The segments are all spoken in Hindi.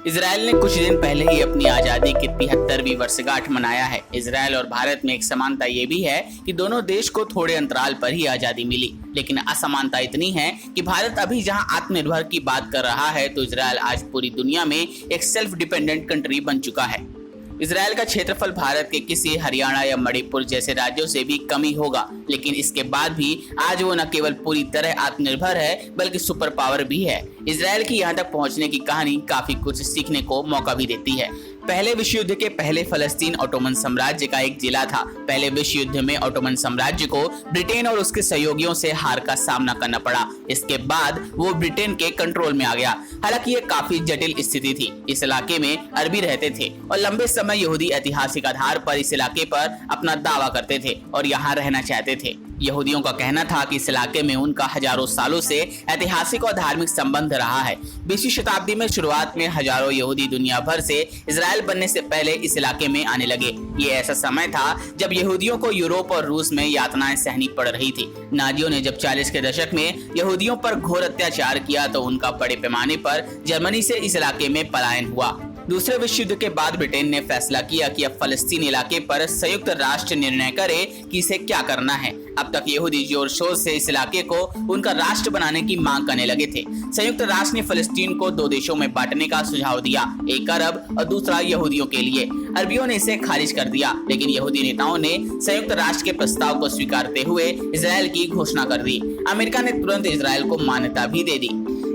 इजराइल ने कुछ दिन पहले ही अपनी आजादी की 73वीं वर्षगांठ मनाया है। इजराइल और भारत में एक समानता ये भी है कि दोनों देश को थोड़े अंतराल पर ही आजादी मिली, लेकिन असमानता इतनी है कि भारत अभी जहां आत्मनिर्भर की बात कर रहा है तो इजराइल आज पूरी दुनिया में एक सेल्फ डिपेंडेंट कंट्री बन चुका है। इजराइल का क्षेत्रफल भारत के किसी हरियाणा या मणिपुर जैसे राज्यों से भी कम ही होगा, लेकिन इसके बाद भी आज वो न केवल पूरी तरह आत्मनिर्भर है बल्कि सुपर पावर भी है। इजराइल की यहाँ तक पहुँचने की कहानी काफी कुछ सीखने को मौका भी देती है। पहले विश्व युद्ध के पहले फलस्तीन ऑटोमन साम्राज्य का एक जिला था। पहले विश्व युद्ध में ऑटोमन साम्राज्य को ब्रिटेन और उसके सहयोगियों से हार का सामना करना पड़ा। इसके बाद वो ब्रिटेन के कंट्रोल में आ गया। हालांकि ये काफी जटिल स्थिति थी। इस इलाके में अरबी रहते थे और लंबे समय यहूदी ऐतिहासिक आधार पर इस इलाके पर अपना दावा करते थे और यहाँ रहना चाहते थे। यहूदियों का कहना था कि इस इलाके में उनका हजारों सालों से ऐतिहासिक और धार्मिक संबंध रहा है। 20वीं शताब्दी में शुरुआत में हजारों यहूदी दुनिया भर से इजराइल बनने से पहले इस इलाके में आने लगे। ये ऐसा समय था जब यहूदियों को यूरोप और रूस में यातनाएं सहनी पड़ रही थी। नाजियों ने जब 40 के दशक में यहूदियों पर घोर अत्याचार किया तो उनका बड़े पैमाने पर जर्मनी से इस इलाके में पलायन हुआ। दूसरे विश्व युद्ध के बाद ब्रिटेन ने फैसला किया कि अब फलस्तीन इलाके पर संयुक्त राष्ट्र निर्णय करे कि इसे क्या करना है। अब तक यहूदी जोर शोर से इस इलाके को उनका राष्ट्र बनाने की मांग करने लगे थे। संयुक्त राष्ट्र ने फलस्तीन को 2 देशों में बांटने का सुझाव दिया, एक अरब और दूसरा यहूदियों के लिए। अरबियों ने इसे खारिज कर दिया, लेकिन यहूदी नेताओं ने संयुक्त राष्ट्र के प्रस्ताव को स्वीकारते हुए इजराइल की घोषणा कर दी। अमेरिका ने तुरंत इजराइल को मान्यता भी दे दी।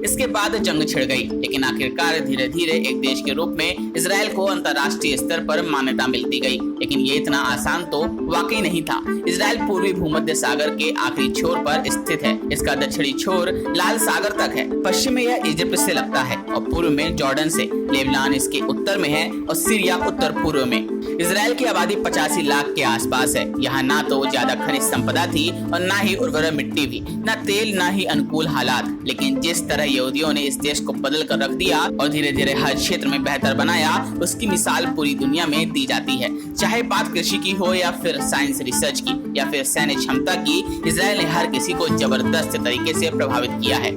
इसके बाद जंग छिड़ गई, लेकिन आखिरकार धीरे धीरे एक देश के रूप में इजराइल को अंतर्राष्ट्रीय स्तर पर मान्यता मिलती गई। लेकिन ये इतना आसान तो वाकई नहीं था। इजराइल पूर्वी भूमध्य सागर के आखिरी छोर पर स्थित है। इसका दक्षिणी छोर लाल सागर तक है। पश्चिम में यह इजिप्ट से लगता है और पूर्व में जॉर्डन से। लेबनान इसके उत्तर में है और सीरिया उत्तर पूर्व में। इजराइल की आबादी 85 लाख के आसपास है। यहाँ ना तो ज्यादा खनिज संपदा थी और ना ही उर्वरक मिट्टी भी, ना तेल, ना ही अनुकूल हालात। लेकिन जिस तरह यहूदियों ने इस देश को बदल कर रख दिया और धीरे धीरे हर क्षेत्र में बेहतर बनाया, उसकी मिसाल पूरी दुनिया में दी जाती है। चाहे बात कृषि की हो या फिर साइंस रिसर्च की या फिर सैन्य क्षमता की, इजराइल ने हर किसी को जबरदस्त तरीके से प्रभावित किया है।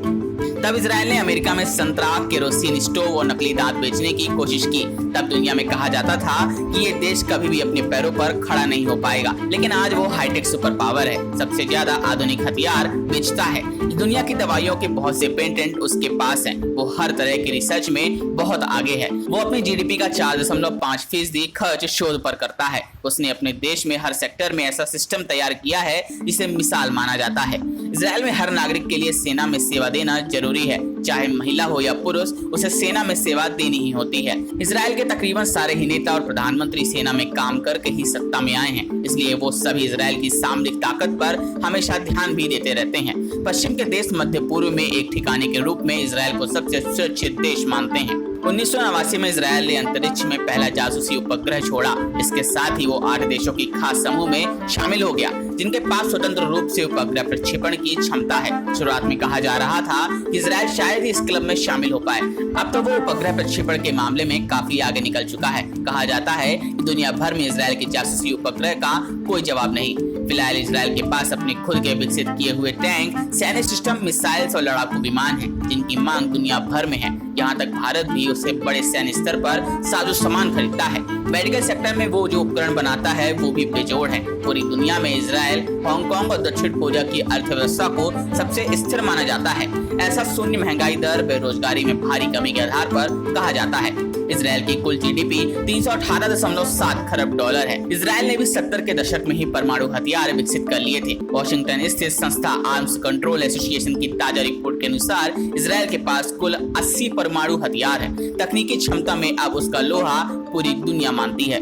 तब इजराइल ने अमेरिका में संतरा, केरोसिन स्टोव और नकली दांत बेचने की कोशिश की। तब दुनिया में कहा जाता था कि ये देश कभी भी अपने पैरों पर खड़ा नहीं हो पाएगा, लेकिन आज वो हाईटेक सुपर पावर है। सबसे ज्यादा आधुनिक हथियार बेचता है। दुनिया की दवाइयों के बहुत से पेटेंट उसके पास हैं। वो हर तरह की रिसर्च में बहुत आगे है। वो अपनी जीडीपी का 4.5% खर्च शोध पर करता है। उसने अपने देश में हर सेक्टर में ऐसा सिस्टम तैयार किया है जिसे मिसाल माना जाता है। इजराइल में हर नागरिक के लिए सेना में सेवा देना जरूरी है। चाहे महिला हो या पुरुष, उसे सेना में सेवा देनी ही होती है। इजराइल के तकरीबन सारे ही नेता और प्रधानमंत्री सेना में काम करके ही सत्ता में आए हैं, इसलिए वो सभी इजराइल की सामरिक ताकत पर हमेशा ध्यान भी देते रहते हैं। पश्चिम के देश मध्य पूर्व में एक ठिकाने के रूप में इजराइल को सबसे सुरक्षित देश मानते हैं। 1989 में इजराइल ने अंतरिक्ष में पहला जासूसी उपग्रह छोड़ा। इसके साथ ही वो 8 देशों की खास समूह में शामिल हो गया, जिनके पास स्वतंत्र रूप से उपग्रह प्रक्षेपण की क्षमता है। शुरुआत में कहा जा रहा था कि इजराइल शायद ही इस क्लब में शामिल हो पाए। अब तो वो उपग्रह प्रक्षेपण के मामले में काफी आगे निकल चुका है। कहा जाता है कि दुनिया भर में इजराइल के जासूसी उपग्रह का कोई जवाब नहीं। फिलहाल इजराइल के पास अपने खुद के विकसित किए हुए टैंक, सैन्य सिस्टम, मिसाइल्स और लड़ाकू विमान हैं, जिनकी मांग दुनिया भर में है। यहाँ तक भारत भी उससे बड़े सैन्य स्तर पर साजो सामान खरीदता है। मेडिकल सेक्टर में वो जो उपकरण बनाता है वो भी बेजोड़ है। पूरी दुनिया में इजराइल, हांगकांग और दक्षिण कोरिया की अर्थव्यवस्था को सबसे स्थिर माना जाता है। ऐसा शून्य महंगाई दर, बेरोजगारी में भारी कमी के आधार पर कहा जाता है। इजराइल की कुल जीडीपी 318.7 खरब डॉलर है। इजराइल ने भी 70 के दशक में ही परमाणु हथियार विकसित कर लिए थे। वॉशिंगटन स्थित संस्था आर्म्स कंट्रोल एसोसिएशन की ताजा रिपोर्ट के अनुसार इजराइल के पास कुल 80 परमाणु हथियार है। तकनीकी क्षमता में अब उसका लोहा पूरी दुनिया मानती है।